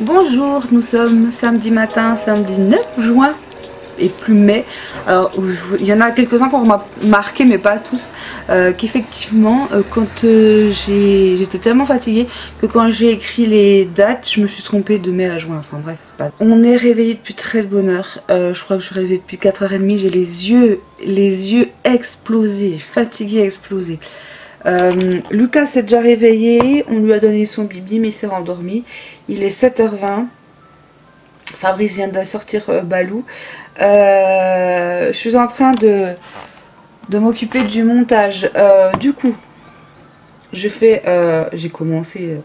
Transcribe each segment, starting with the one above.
Bonjour, nous sommes samedi matin, samedi 9 juin et plus mai. Alors, il y en a quelques-uns qui ont marqué, mais pas tous, qu'effectivement, quand j'étais tellement fatiguée que quand j'ai écrit les dates, je me suis trompée de mai à juin. Enfin bref, c'est pas. On est réveillé depuis très bonne heure. Je crois que je suis réveillée depuis 4h30. J'ai les yeux explosés, fatigués, explosés. Lucas s'est déjà réveillé, on lui a donné son bibi mais il s'est rendormi. Il est 7h20. Fabrice vient de sortir Balou. Je suis en train de m'occuper du montage. Du coup, j'ai commencé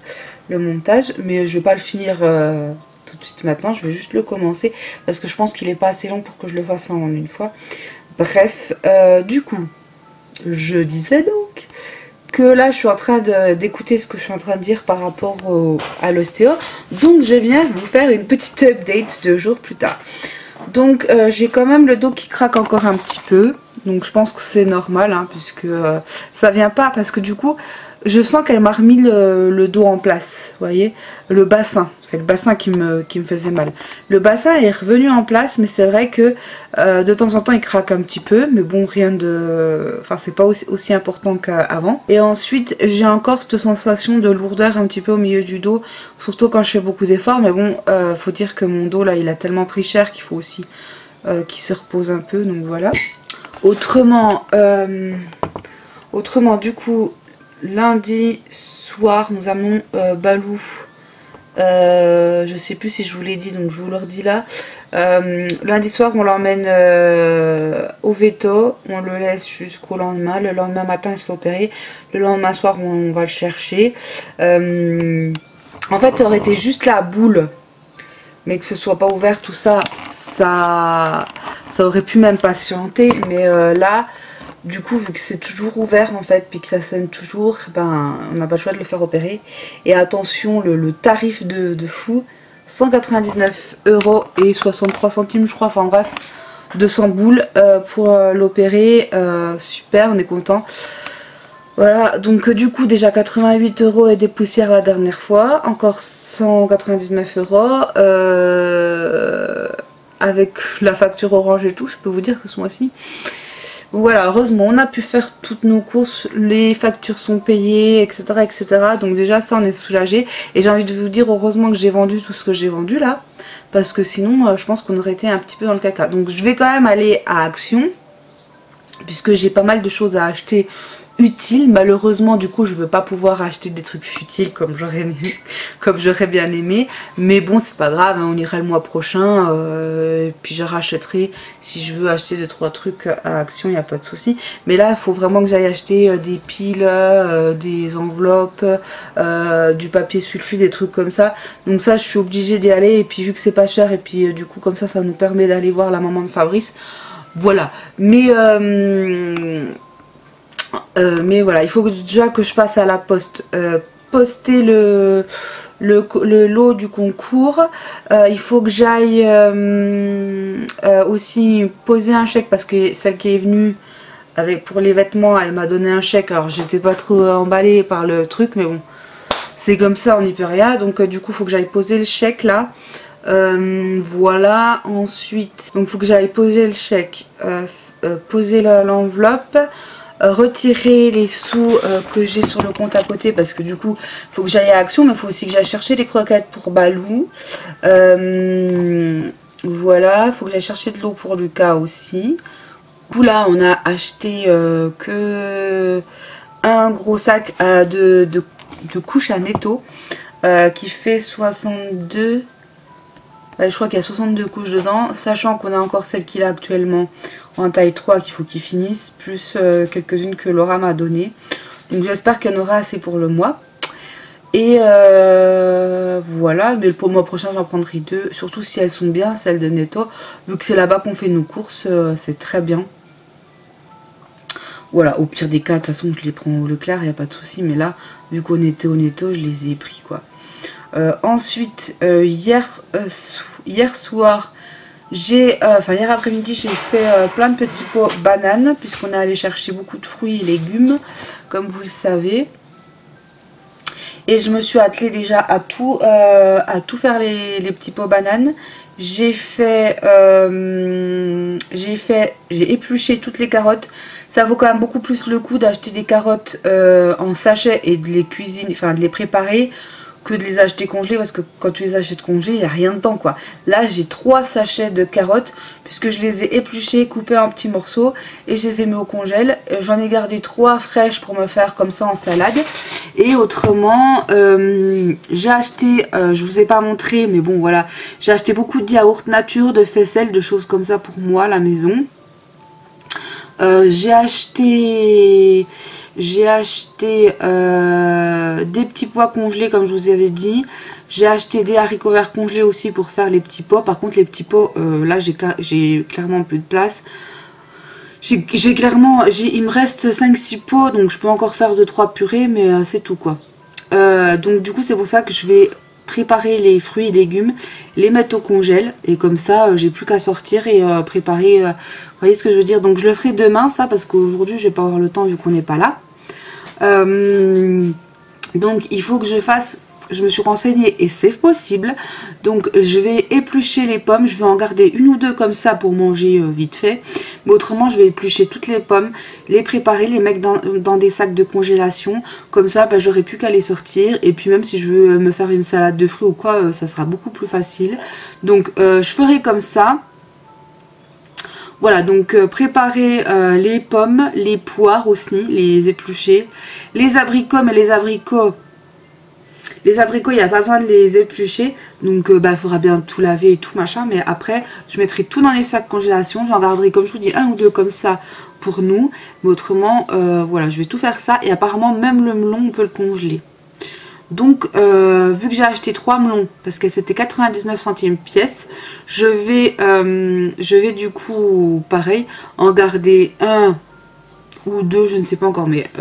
le montage, mais je vais pas le finir tout de suite maintenant. Je vais juste le commencer parce que je pense qu'il est pas assez long pour que je le fasse en une fois. Bref, du coup, je disais donc que là je suis en train d'écouter ce que je suis en train de dire par rapport à l'ostéo. Donc je viens vous faire une petite update 2 jours plus tard. Donc j'ai quand même le dos qui craque encore un petit peu. Donc je pense que c'est normal hein, puisque ça vient pas parce que du coup je sens qu'elle m'a remis le dos en place. Vous voyez, le bassin, c'est le bassin qui me faisait mal. Le bassin est revenu en place, mais c'est vrai que de temps en temps il craque un petit peu, mais bon, rien de, enfin c'est pas aussi important qu'avant. Et ensuite j'ai encore cette sensation de lourdeur un petit peu au milieu du dos, surtout quand je fais beaucoup d'efforts. Mais bon, faut dire que mon dos là il a tellement pris cher qu'il faut aussi qu'il se repose un peu, donc voilà. Autrement du coup, lundi soir nous amenons Balou, je sais plus si je vous l'ai dit donc je vous le redis là. Lundi soir on l'emmène au veto, on le laisse jusqu'au lendemain. Le lendemain matin il se fait opérer, le lendemain soir on va le chercher. En fait ça aurait été juste la boule, mais que ce soit pas ouvert tout ça, ça aurait pu même patienter. Mais là du coup, vu que c'est toujours ouvert en fait, puis que ça saigne toujours, ben on n'a pas le choix de le faire opérer. Et attention, le tarif de fou, 199,63 € je crois, enfin bref, 200 boules pour l'opérer. Super, on est content. Voilà, donc du coup déjà 88 € et des poussières la dernière fois, encore 199 € avec la facture Orange et tout, je peux vous dire que ce mois-ci. Voilà, heureusement on a pu faire toutes nos courses, les factures sont payées, etc. etc. Donc déjà ça on est soulagé. Et j'ai envie de vous dire heureusement que j'ai vendu tout ce que j'ai vendu là, parce que sinon je pense qu'on aurait été un petit peu dans le caca. Donc je vais quand même aller à Action, puisque j'ai pas mal de choses à acheter utiles. Malheureusement du coup je veux pas pouvoir acheter des trucs futiles comme j'aurais bien aimé, mais bon c'est pas grave hein, on ira le mois prochain et puis je rachèterai si je veux acheter 2-3 trucs à Action, il n'y a pas de souci. Mais là il faut vraiment que j'aille acheter des piles, des enveloppes, du papier sulfite, des trucs comme ça. Donc ça je suis obligée d'y aller, et puis vu que c'est pas cher, et puis du coup comme ça nous permet d'aller voir la maman de Fabrice. Voilà, mais voilà, il faut déjà que je passe à la poste, poster le lot du concours. Il faut que j'aille aussi poser un chèque, parce que celle qui est venue pour les vêtements, elle m'a donné un chèque. Alors j'étais pas trop emballée par le truc, mais bon, c'est comme ça, on n'y peut rien. Donc du coup il faut que j'aille poser le chèque là. Voilà, ensuite donc il faut que j'aille poser le chèque, poser l'enveloppe, retirer les sous que j'ai sur le compte à côté, parce que du coup il faut que j'aille à Action, mais il faut aussi que j'aille chercher les croquettes pour Balou. Voilà, il faut que j'aille chercher de l'eau pour Lucas aussi. Du coup là on a acheté que un gros sac de couches à netto qui fait 62. Je crois qu'il y a 62 couches dedans, sachant qu'on a encore celle qu'il a actuellement en taille 3 qu'il faut qu'il finisse, plus quelques-unes que Laura m'a données. Donc j'espère qu'il y en aura assez pour le mois. Et voilà, mais pour le mois prochain j'en prendrai 2, surtout si elles sont bien, celles de Netto. Vu que c'est là-bas qu'on fait nos courses, c'est très bien. Voilà, au pire des cas, de toute façon je les prends au Leclerc, il n'y a pas de souci. Mais là, vu qu'on était au Netto, je les ai pris quoi. Ensuite hier soir hier après-midi j'ai fait plein de petits pots bananes, puisqu'on est allé chercher beaucoup de fruits et légumes comme vous le savez. Et je me suis attelée déjà à tout faire les petits pots bananes. J'ai épluché toutes les carottes. Ça vaut quand même beaucoup plus le coup d'acheter des carottes en sachet et de les cuisiner, enfin de les préparer, que de les acheter congelées, parce que quand tu les achètes congelées, il n'y a rien dedans quoi. Là j'ai 3 sachets de carottes puisque je les ai épluchées, coupées en petits morceaux et je les ai mis au congèle. J'en ai gardé 3 fraîches pour me faire comme ça en salade. Et autrement j'ai acheté, je vous ai pas montré mais bon voilà, j'ai acheté beaucoup de yaourts nature, de faisselle, de choses comme ça pour moi à la maison. J'ai acheté des petits pois congelés comme je vous avais dit. J'ai acheté des haricots verts congelés aussi pour faire les petits pots. Par contre les petits pots, là j'ai clairement plus de place. Il me reste 5-6 pots, donc je peux encore faire 2-3 purées, mais c'est tout quoi. Donc du coup c'est pour ça que je vais préparer les fruits et légumes, les mettre au congèle, et comme ça j'ai plus qu'à sortir et préparer, vous voyez ce que je veux dire. Donc je le ferai demain ça, parce qu'aujourd'hui je vais pas avoir le temps vu qu'on n'est pas là. Donc il faut que je fasse, je me suis renseignée et c'est possible. Donc je vais éplucher les pommes, je vais en garder 1 ou 2 comme ça pour manger vite fait. Mais autrement je vais éplucher toutes les pommes, les préparer, les mettre dans des sacs de congélation. Comme ça bah, j'aurai plus qu'à les sortir. Et puis même si je veux me faire une salade de fruits ou quoi, ça sera beaucoup plus facile. Donc je ferai comme ça. Voilà, donc préparer les pommes, les poires aussi, les éplucher. Les abricots, mais les abricots, il n'y a pas besoin de les éplucher. Donc il faudra bien tout laver et tout machin. Mais après, je mettrai tout dans les sacs congélation. J'en garderai, comme je vous dis, 1 ou 2 comme ça pour nous. Mais autrement, voilà, je vais tout faire ça. Et apparemment, même le melon, on peut le congeler. Donc vu que j'ai acheté 3 melons parce que c'était 99 centimes pièce, je vais du coup pareil en garder 1 ou 2, je ne sais pas encore, mais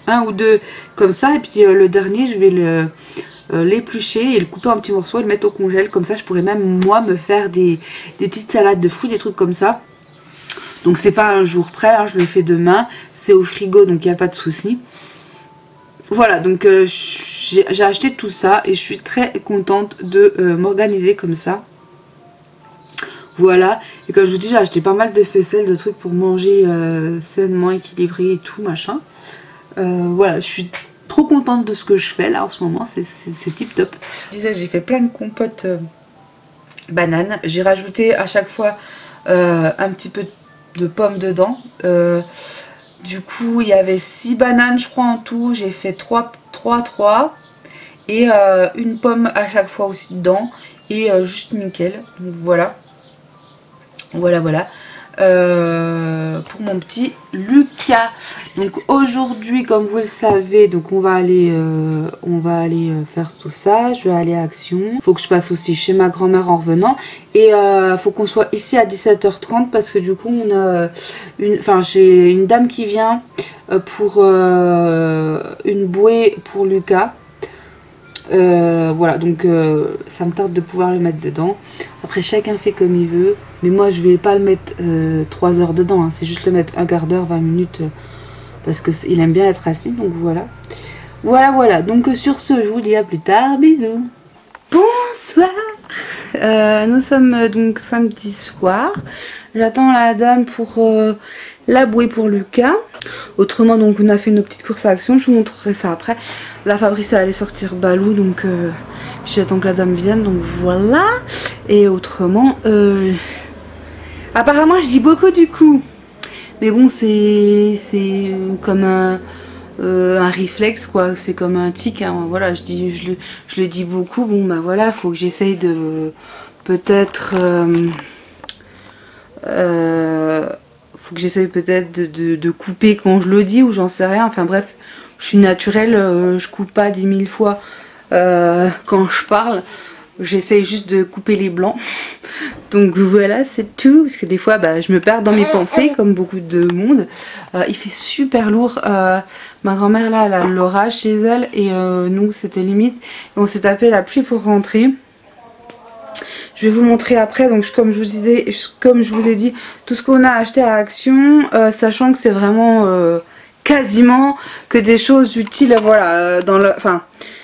1 ou 2 comme ça. Et puis le dernier je vais l'éplucher et le couper en petits morceaux et le mettre au congèle. Comme ça je pourrais même moi me faire des petites salades de fruits, des trucs comme ça. Donc c'est pas un jour près, hein, je le fais demain, c'est au frigo donc il n'y a pas de souci. Voilà, donc j'ai acheté tout ça et je suis très contente de m'organiser comme ça. Voilà, et comme je vous dis, j'ai acheté pas mal de faisselles, de trucs pour manger sainement, équilibré et tout machin. Voilà, je suis trop contente de ce que je fais là en ce moment, c'est tip top. Je disais, j'ai fait plein de compotes bananes, j'ai rajouté à chaque fois un petit peu de pommes dedans. Du coup il y avait 6 bananes je crois en tout, j'ai fait 3 et une pomme à chaque fois aussi dedans et juste nickel. Donc voilà, pour mon petit Lucas. Donc aujourd'hui comme vous le savez, donc on va aller faire tout ça. Je vais aller à Action, faut que je passe aussi chez ma grand-mère en revenant et faut qu'on soit ici à 17h30 parce que du coup on a j'ai une dame qui vient pour une bouée pour Lucas. Voilà, donc ça me tarde de pouvoir le mettre dedans. Après chacun fait comme il veut, mais moi je vais pas le mettre 3 heures dedans, hein. C'est juste le mettre un quart d'heure, 20 minutes parce qu'il aime bien être assis. Donc voilà, donc sur ce je vous dis à plus tard, bisous. Bonsoir, nous sommes donc samedi soir. J'attends la dame pour la bouée pour Lucas. Autrement donc on a fait nos petites courses à Action, je vous montrerai ça après. Là Fabrice allait sortir Balou, donc j'attends que la dame vienne, donc voilà. Et autrement apparemment je dis beaucoup du coup, mais bon c'est comme un réflexe quoi, c'est comme un tic, hein. Voilà, je le dis beaucoup. Bon bah voilà, faut que j'essaye de peut-être faut que j'essaye peut-être de couper quand je le dis, ou j'en sais rien. Enfin bref, je suis naturelle, je coupe pas 10 000 fois quand je parle. J'essaye juste de couper les blancs. Donc voilà, c'est tout. Parce que des fois, bah, je me perds dans mes pensées, comme beaucoup de monde. Il fait super lourd. Ma grand-mère, là, elle a l'orage chez elle. Et nous, c'était limite. Et on s'est tapé la pluie pour rentrer. Je vais vous montrer après. Donc comme je vous ai dit, tout ce qu'on a acheté à Action. Sachant que c'est vraiment quasiment que des choses utiles, voilà, dans le... Enfin,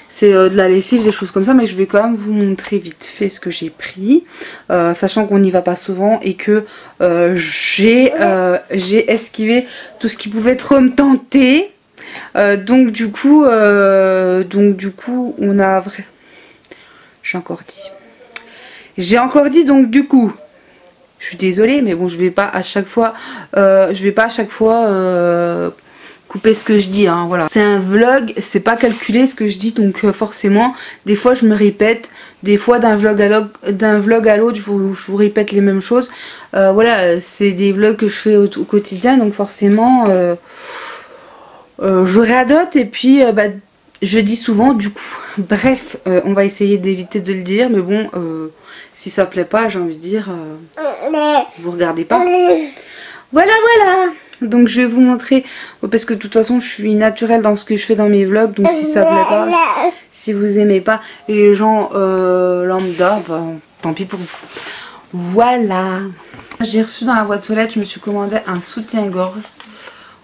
c'est de la lessive, des choses comme ça, mais je vais quand même vous montrer vite fait ce que j'ai pris, sachant qu'on n'y va pas souvent et que j'ai esquivé tout ce qui pouvait trop me tenter. Donc du coup, on a... J'ai encore dit, donc du coup... Je suis désolée, mais bon, je vais pas à chaque fois, couper ce que je dis, hein, voilà. C'est un vlog, c'est pas calculé ce que je dis, donc forcément, des fois je me répète, des fois d'un vlog à l'autre, je vous répète les mêmes choses. Voilà, c'est des vlogs que je fais au quotidien, donc forcément, je radote et puis je dis souvent du coup. Bref, on va essayer d'éviter de le dire, mais bon, si ça plaît pas, j'ai envie de dire, vous regardez pas. Voilà, voilà. Donc je vais vous montrer, parce que de toute façon je suis naturelle dans ce que je fais dans mes vlogs, donc si ça plaît pas, si vous aimez pas, et les gens lambda, bah, tant pis pour vous. Voilà. J'ai reçu dans la boîte aux lettres, je me suis commandé un soutien-gorge,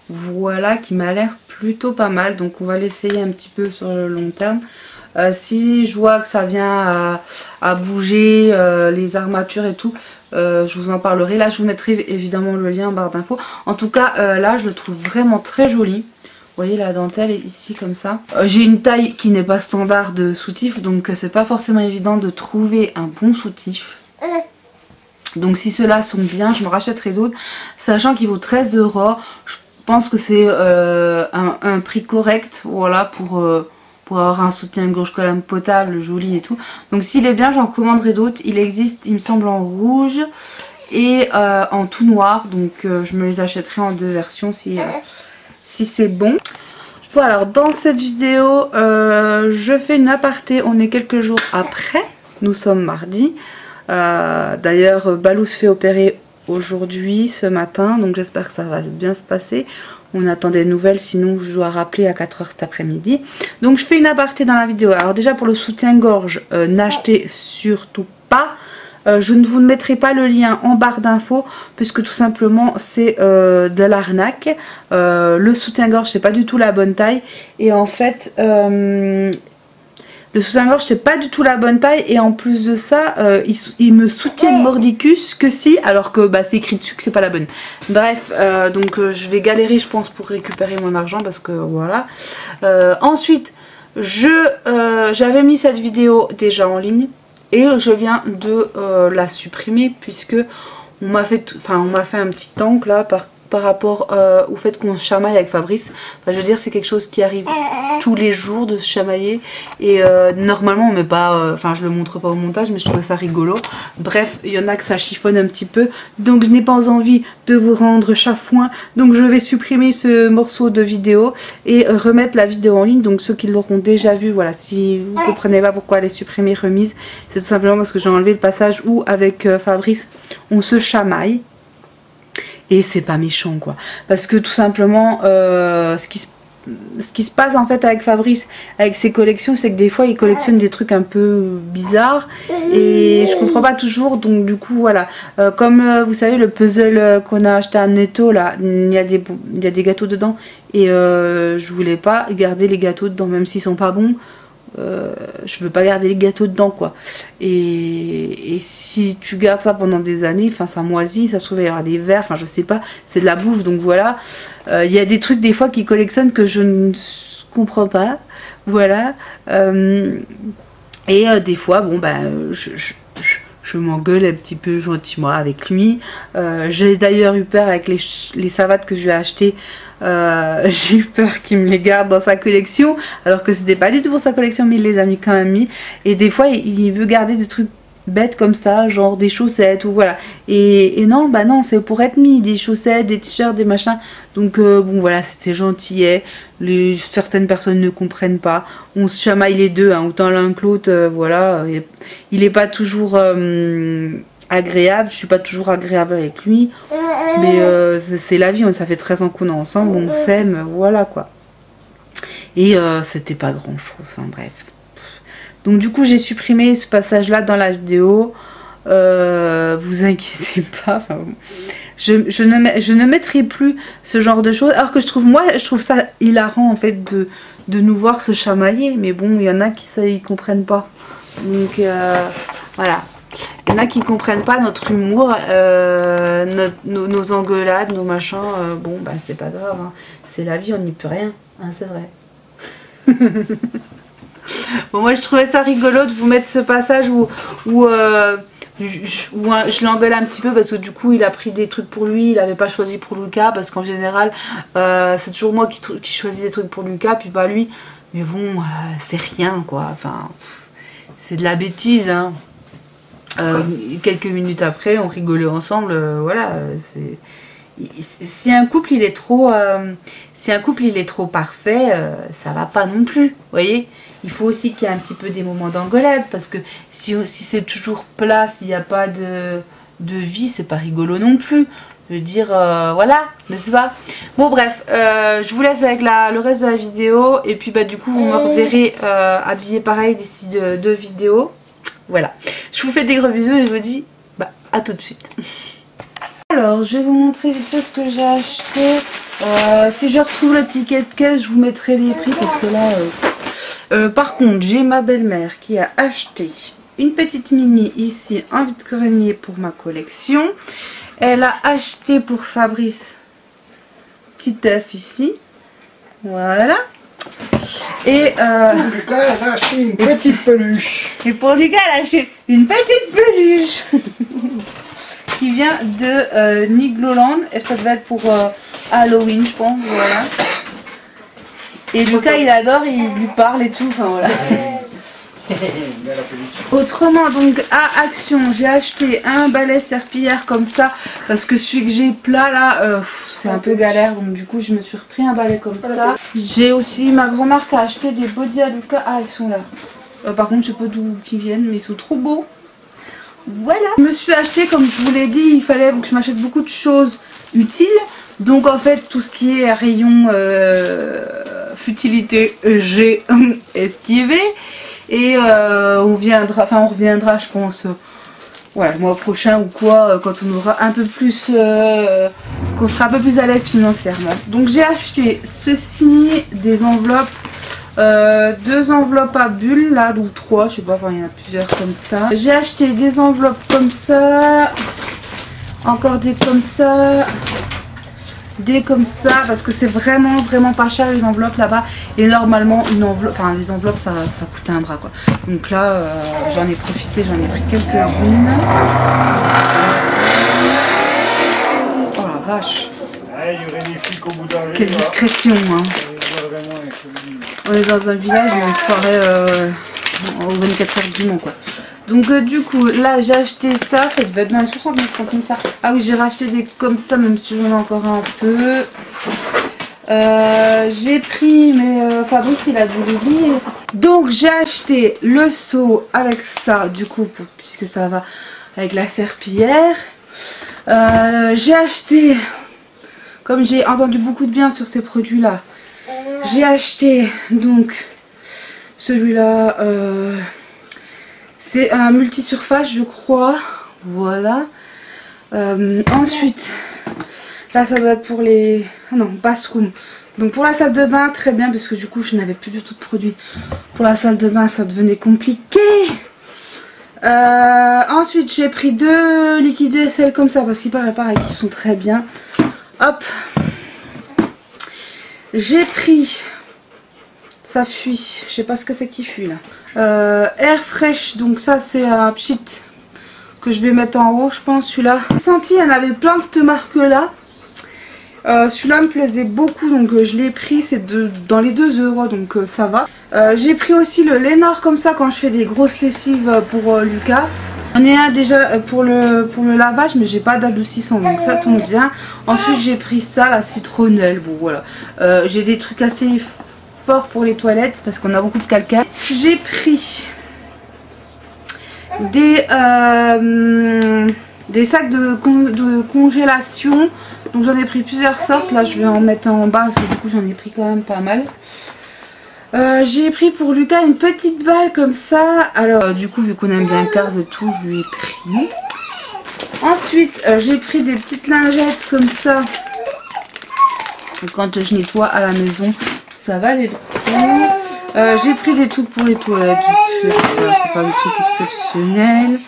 voilà, qui m'a l'air plutôt pas mal, donc on va l'essayer un petit peu sur le long terme. Si je vois que ça vient à bouger les armatures et tout, je vous en parlerai. Là je vous mettrai évidemment le lien en barre d'infos. En tout cas là je le trouve vraiment très joli. Vous voyez, la dentelle est ici comme ça. J'ai une taille qui n'est pas standard de soutif, donc c'est pas forcément évident de trouver un bon soutif. Donc si ceux-là sont bien, je me rachèterai d'autres, sachant qu'il vaut 13 €. Je pense que c'est un prix correct, voilà, pour avoir un soutien-gorge quand même potable, joli et tout. Donc s'il est bien, j'en commanderai d'autres. Il existe, il me semble, en rouge et en tout noir. Donc je me les achèterai en 2 versions si c'est bon. Bon, alors dans cette vidéo, je fais une aparté. On est quelques jours après. Nous sommes mardi. D'ailleurs, Balou se fait opérer aujourd'hui, ce matin. Donc j'espère que ça va bien se passer. On attend des nouvelles, sinon je dois rappeler à 4 h cet après-midi. Donc je fais une aparté dans la vidéo. Alors déjà pour le soutien-gorge, n'achetez surtout pas. Je ne vous mettrai pas le lien en barre d'infos, puisque tout simplement c'est de l'arnaque. Le soutien-gorge c'est pas du tout la bonne taille. Et en fait... le soutien-gorge c'est pas du tout la bonne taille, et en plus de ça ils me soutiennent mordicus que si, alors que bah, c'est écrit dessus que c'est pas la bonne. Bref, donc je vais galérer je pense pour récupérer mon argent, parce que voilà. Ensuite j'avais mis cette vidéo déjà en ligne et je viens de la supprimer, puisque on m'a fait un petit tank là par rapport au fait qu'on se chamaille avec Fabrice. Enfin, je veux dire, c'est quelque chose qui arrive tous les jours de se chamailler. Et normalement, on met pas... Enfin, je le montre pas au montage, mais je trouve ça rigolo. Bref, il y en a que ça chiffonne un petit peu. Donc, je n'ai pas envie de vous rendre chafouin. Donc, je vais supprimer ce morceau de vidéo et remettre la vidéo en ligne. Donc, ceux qui l'auront déjà vu, voilà. Si vous ne comprenez pas pourquoi elle est supprimée, remise, c'est tout simplement parce que j'ai enlevé le passage où, avec Fabrice, on se chamaille. Et c'est pas méchant quoi, parce que tout simplement ce qui se passe en fait avec Fabrice, avec ses collections, c'est que des fois il collectionne des trucs un peu bizarres et je comprends pas toujours. Donc du coup voilà, comme vous savez le puzzle qu'on a acheté à Netto là, il y a des gâteaux dedans, et je voulais pas garder les gâteaux dedans, même s'ils sont pas bons. Je veux pas garder les gâteaux dedans quoi, et si tu gardes ça pendant des années, enfin ça moisit, ça se trouve il y aura des vers, enfin je sais pas, c'est de la bouffe. Donc voilà, il y a des trucs des fois qu'ils collectionnent que je ne comprends pas, voilà. Et des fois bon bah je m'engueule un petit peu gentiment avec lui. J'ai d'ailleurs eu peur avec les savates que je lui ai achetées. J'ai eu peur qu'il me les garde dans sa collection, alors que c'était pas du tout pour sa collection, mais il les a mis quand même mis. Et des fois il veut garder des trucs bêtes comme ça, genre des chaussettes ou voilà. Et non, bah non, c'est pour être mis, des chaussettes, des t-shirts, des machins. Donc bon voilà, c'était gentillet. Certaines personnes ne comprennent pas. On se chamaille les deux, hein, autant l'un que l'autre, voilà. Il est pas toujours agréable, je suis pas toujours agréable avec lui, mais c'est la vie, ça fait 13 ans qu'on est ensemble, on s'aime, voilà quoi. Et c'était pas grand chose, hein, bref. Donc du coup j'ai supprimé ce passage là dans la vidéo, vous inquiétez pas, enfin, je ne mettrai plus ce genre de choses. Alors que je trouve ça hilarant en fait de nous voir se chamailler. Mais bon, il y en a qui ça ils comprennent pas. Donc voilà. Il y en a qui comprennent pas notre humour, nos engueulades, nos machins. Bon bah c'est pas grave, hein. C'est la vie, on n'y peut rien, hein, c'est vrai. Bon, moi je trouvais ça rigolo de vous mettre ce passage où je l'engueule un petit peu parce que du coup il a pris des trucs pour lui, il avait pas choisi pour Lucas parce qu'en général c'est toujours moi qui choisis des trucs pour Lucas puis pas lui. Mais bon, c'est rien quoi, enfin c'est de la bêtise hein. Quelques minutes après on rigolait ensemble, voilà. Si un couple il est trop parfait, ça va pas non plus, vous voyez. Il faut aussi qu'il y ait un petit peu des moments d'engueulade parce que si c'est toujours plat, s'il n'y a pas de vie, c'est pas rigolo non plus. Je veux dire, voilà, n'est-ce pas? Bon bref, je vous laisse avec le reste de la vidéo et puis bah du coup vous me reverrez habillée pareil d'ici 2 vidéos. Voilà, je vous fais des gros bisous et je vous dis bah à tout de suite. Alors je vais vous montrer vite fait ce que j'ai acheté. Si je retrouve le ticket de caisse, je vous mettrai les prix parce que là... par contre, j'ai ma belle-mère qui a acheté une petite mini ici en vide-grenier pour ma collection. Elle a acheté pour Fabrice petit œuf ici. Voilà. Et pour Lucas, elle a acheté une petite peluche. Et pour Lucas, elle a acheté une petite peluche qui vient de Nigloland. Et ça devait être pour Halloween, je pense. Voilà. Et Lucas il adore, il lui parle et tout, enfin voilà. Autrement donc à Action j'ai acheté un balai serpillière comme ça parce que celui que j'ai plat là c'est un peu galère, donc du coup je me suis repris un balai comme ça. J'ai aussi ma grand-mère qui a acheté des bodys à Lucas. Ah ils sont là. Par contre je sais pas d'où ils viennent mais ils sont trop beaux. Voilà. Je me suis acheté, comme je vous l'ai dit, il fallait que je m'achète beaucoup de choses utiles. Donc en fait tout ce qui est rayon futilité j'ai esquivé. Et on reviendra je pense voilà, le mois prochain ou quoi, quand on aura un peu plus qu'on sera un peu plus à l'aise financièrement. Donc j'ai acheté ceci, des enveloppes, 2 enveloppes à bulles là, donc 3, je sais pas, enfin il y en a plusieurs comme ça. J'ai acheté des enveloppes comme ça, encore des comme ça, des comme ça, parce que c'est vraiment pas cher les enveloppes là-bas. Et normalement une enveloppe, enfin les enveloppes ça coûte un bras quoi. Donc là j'en ai profité, j'en ai pris quelques-unes. Oh la vache. Ah, il y aurait des flics au bout d'un quelle discrétion hein. On est dans un village où on se croirait aux 24 heures du Mans quoi. Donc du coup là j'ai acheté ça, ça devait être dans les 69 centimes ça. Ah oui j'ai racheté des comme ça même si j'en ai encore un peu. J'ai pris mais Fabrice il a dû l'oublier. Donc j'ai acheté le seau avec ça du coup puisque ça va avec la serpillière. J'ai acheté, comme j'ai entendu beaucoup de bien sur ces produits là, j'ai acheté donc celui-là. C'est un multi-surface je crois. Voilà. Ensuite, là ça doit être pour les... Ah non, bathroom. Donc pour la salle de bain, très bien parce que du coup je n'avais plus du tout de produits. Pour la salle de bain ça devenait compliqué. Ensuite j'ai pris 2 liquides vaisselle comme ça parce qu'il paraît pareil qu'ils sont très bien. Hop. J'ai pris... Ça fuit, je sais pas ce que c'est qui fuit là. Air Fresh, donc ça c'est un pchit que je vais mettre en haut je pense celui-là. J'ai senti, il y en avait plein de cette marque là. Celui-là me plaisait beaucoup donc je l'ai pris, c'est dans les 2 € donc ça va. J'ai pris aussi le Lénore comme ça quand je fais des grosses lessives pour Lucas. J'en ai un déjà pour le lavage mais j'ai pas d'adoucissant donc ça tombe bien. Ensuite j'ai pris ça, la citronnelle, bon voilà. J'ai des trucs assez fort pour les toilettes parce qu'on a beaucoup de calcaire. J'ai pris des sacs de congélation. Donc j'en ai pris plusieurs sortes. Là je vais en mettre en bas parce que du coup j'en ai pris quand même pas mal. J'ai pris pour Lucas une petite balle comme ça. Alors du coup vu qu'on aime bien Cars et tout, je lui ai pris. Ensuite, j'ai pris des petites lingettes comme ça. Quand je nettoie à la maison, ça va aller le coup. J'ai pris des trucs pour les toilettes. Voilà, c'est pas des trucs exceptionnels.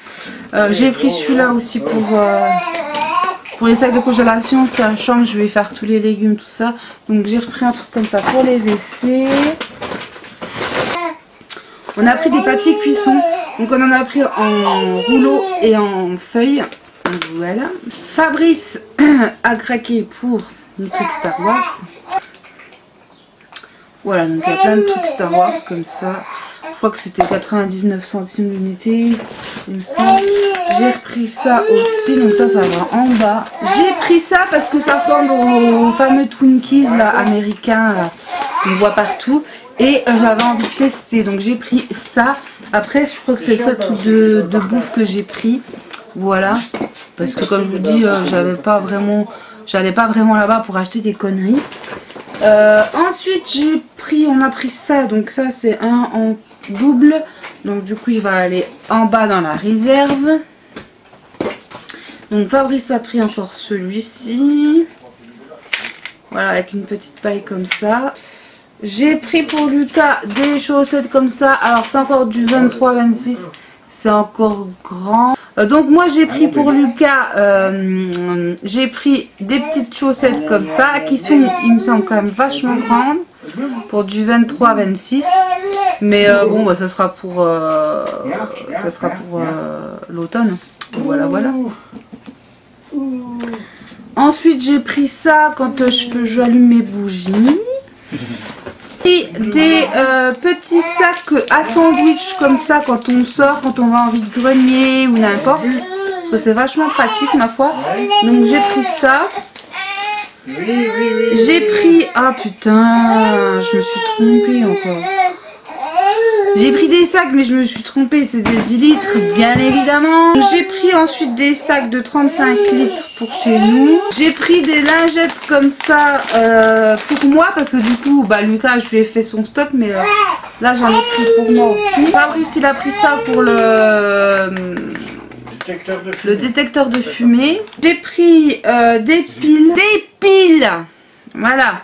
J'ai pris celui-là aussi pour les sacs de congélation, sachant que je vais faire tous les légumes, tout ça. Donc j'ai repris un truc comme ça pour les WC. On a pris des papiers cuisson. Donc on en a pris en rouleau et en feuille. Voilà. Fabrice a craqué pour les trucs Star Wars. Voilà, donc il y a plein de trucs Star Wars comme ça. Je crois que c'était 99 centimes l'unité, il me semble. J'ai repris ça aussi, donc ça va en bas. J'ai pris ça parce que ça ressemble aux fameux Twinkies là, américains, là, qu'on voit partout. Et j'avais envie de tester, donc j'ai pris ça. Après, je crois que c'est le seul truc de bouffe que j'ai pris. Voilà, parce que comme je vous dis, j'allais pas vraiment là-bas pour acheter des conneries. Ensuite on a pris ça, donc ça c'est un en double, donc du coup il va aller en bas dans la réserve. Donc Fabrice a pris encore celui-ci, voilà, avec une petite paille comme ça. J'ai pris pour Lucas des chaussettes comme ça, alors c'est encore du 23-26, c'est encore grand. Donc moi j'ai pris pour Lucas, j'ai pris des petites chaussettes comme ça, qui sont, il me semble, quand même vachement grandes, pour du 23-26. Mais bon, bah, ça sera pour l'automne. Voilà, voilà. Ensuite j'ai pris ça quand j'allume mes bougies. Et des petits sacs à sandwich comme ça quand on sort, quand on va en vide-grenier ou n'importe. Parce que c'est vachement pratique ma foi. Donc j'ai pris ça. J'ai pris... Ah putain, je me suis trompée encore. J'ai pris des sacs mais je me suis trompée, c'est des 10 litres bien évidemment. J'ai pris ensuite des sacs de 35 litres pour chez nous. J'ai pris des lingettes comme ça pour moi parce que du coup bah, Lucas je lui ai fait son stock mais là j'en ai pris pour moi aussi. Fabrice il a pris ça pour le détecteur de fumée. J'ai pris des piles, voilà.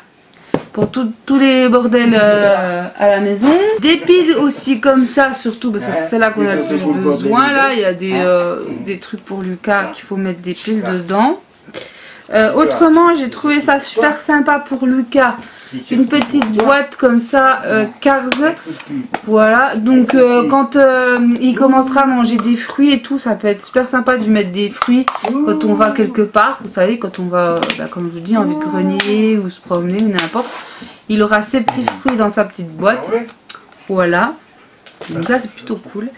Pour tous les bordels à la maison. Des piles aussi comme ça, surtout parce que c'est celle-là qu'on a le plus besoin. Là, il y a des trucs pour Lucas qu'il faut mettre des piles dedans. Autrement, j'ai trouvé ça super sympa pour Lucas. Une petite boîte comme ça, Cars. Voilà, donc quand il commencera à manger des fruits et tout, ça peut être super sympa de lui mettre des fruits quand on va quelque part. Vous savez, quand on va, bah, comme je vous dis, en vide-grenier ou se promener ou n'importe. Il aura ses petits fruits dans sa petite boîte. Voilà. Donc là, c'est plutôt cool.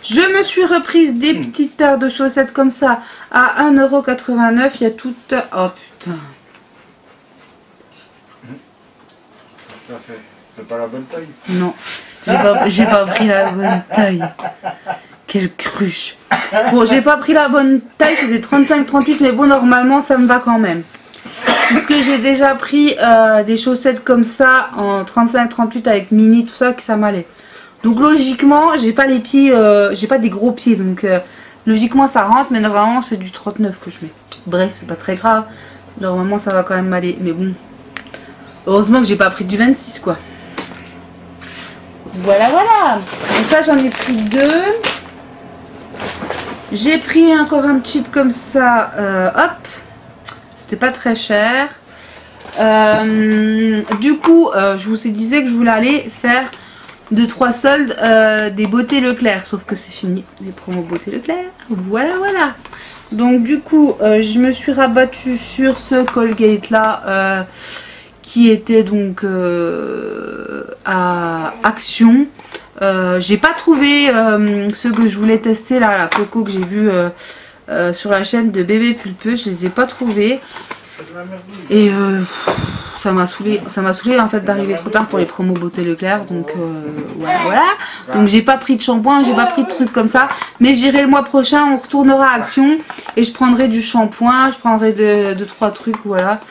Je me suis reprise des petites paires de chaussettes comme ça à 1,89 €. Il y a toutes... Oh putain. C'est pas la bonne taille? Non, j'ai pas pris la bonne taille. Quelle cruche. Bon, j'ai pas pris la bonne taille, c'était 35-38, mais bon, normalement, ça me va quand même. Puisque j'ai déjà pris des chaussettes comme ça en 35-38 avec mini, tout ça, que ça m'allait. Donc logiquement, j'ai pas les pieds, j'ai pas des gros pieds, donc logiquement ça rentre, mais normalement c'est du 39 que je mets. Bref, c'est pas très grave. Normalement ça va quand même m'aller, mais bon. Heureusement que j'ai pas pris du 26 quoi. Voilà, voilà. Donc ça j'en ai pris 2. J'ai pris encore un petit comme ça. Hop. C'était pas très cher. Du coup, je vous disais que je voulais aller faire 2-3 soldes des beautés Leclerc. Sauf que c'est fini. Les promos beauté Leclerc. Voilà, voilà. Donc du coup, je me suis rabattue sur ce Colgate là. Qui était donc à Action. J'ai pas trouvé ceux que je voulais tester là, la coco que j'ai vu sur la chaîne de Bébé Pulpeux. Je les ai pas trouvés. Et ça m'a saoulé en fait d'arriver trop tard pour les promos beauté Leclerc. Donc voilà, voilà. Donc j'ai pas pris de shampoing, j'ai pas pris de trucs comme ça. Mais j'irai le mois prochain, on retournera à Action. Et je prendrai du shampoing, je prendrai 2-3 trucs, voilà.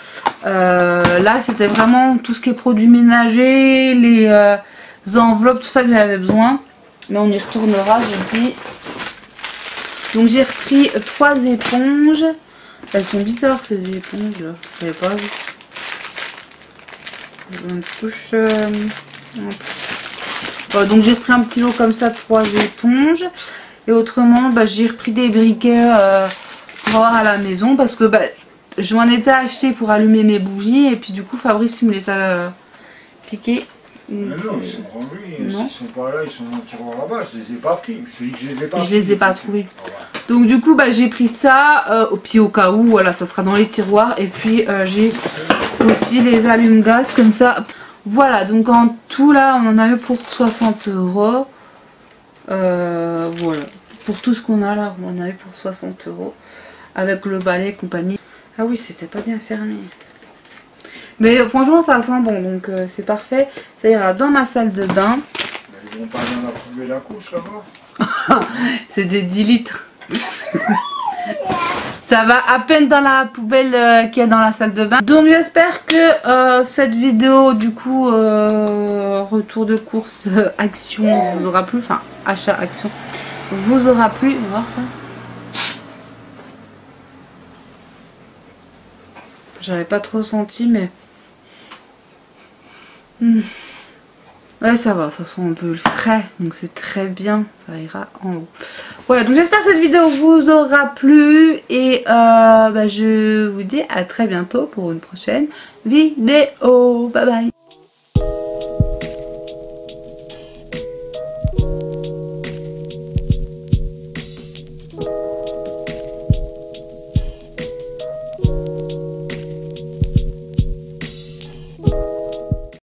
Là c'était vraiment tout ce qui est produits ménagers, les enveloppes, tout ça que j'avais besoin. Mais on y retournera, je dis. Donc j'ai repris 3 éponges. Elles sont bizarres ces éponges là. Je n'avais pas vu. Une couche. Donc j'ai repris un petit lot comme ça de 3 éponges. Et autrement, j'ai repris des briquets pour avoir à la maison. Parce que je m'en étais acheté pour allumer mes bougies. Et puis du coup, Fabrice il me laisse piquer. Mais non, ils sont rangés. Non. S'ils sont pas là, ils sont dans le tiroir là-bas. Je les ai pas pris. Je te dis que je les ai pas pris. Je les ai pas trouvés. Ah ouais. Donc du coup, j'ai pris ça. Puis au cas où, voilà, ça sera dans les tiroirs. Et puis j'ai aussi les allumes-gaz comme ça. Voilà, donc en tout là, on en a eu pour 60 €. Voilà. Pour tout ce qu'on a là, on en a eu pour 60 €. Avec le balai et compagnie. Ah oui, c'était pas bien fermé. Mais franchement ça sent bon, donc c'est parfait. Ça ira dans ma salle de bain. Mais ils vont pas dans la poubelle à couche là-bas. C'est des 10 litres. Ça va à peine dans la poubelle qu'il y a dans la salle de bain. Donc j'espère que cette vidéo du coup retour de course action vous aura plu. Enfin achat action vous aura plu. On va voir ça. J'avais pas trop senti mais... Ouais ça va, ça sent un peu frais, donc c'est très bien, ça ira en haut. Voilà, donc j'espère que cette vidéo vous aura plu et je vous dis à très bientôt pour une prochaine vidéo. Bye bye.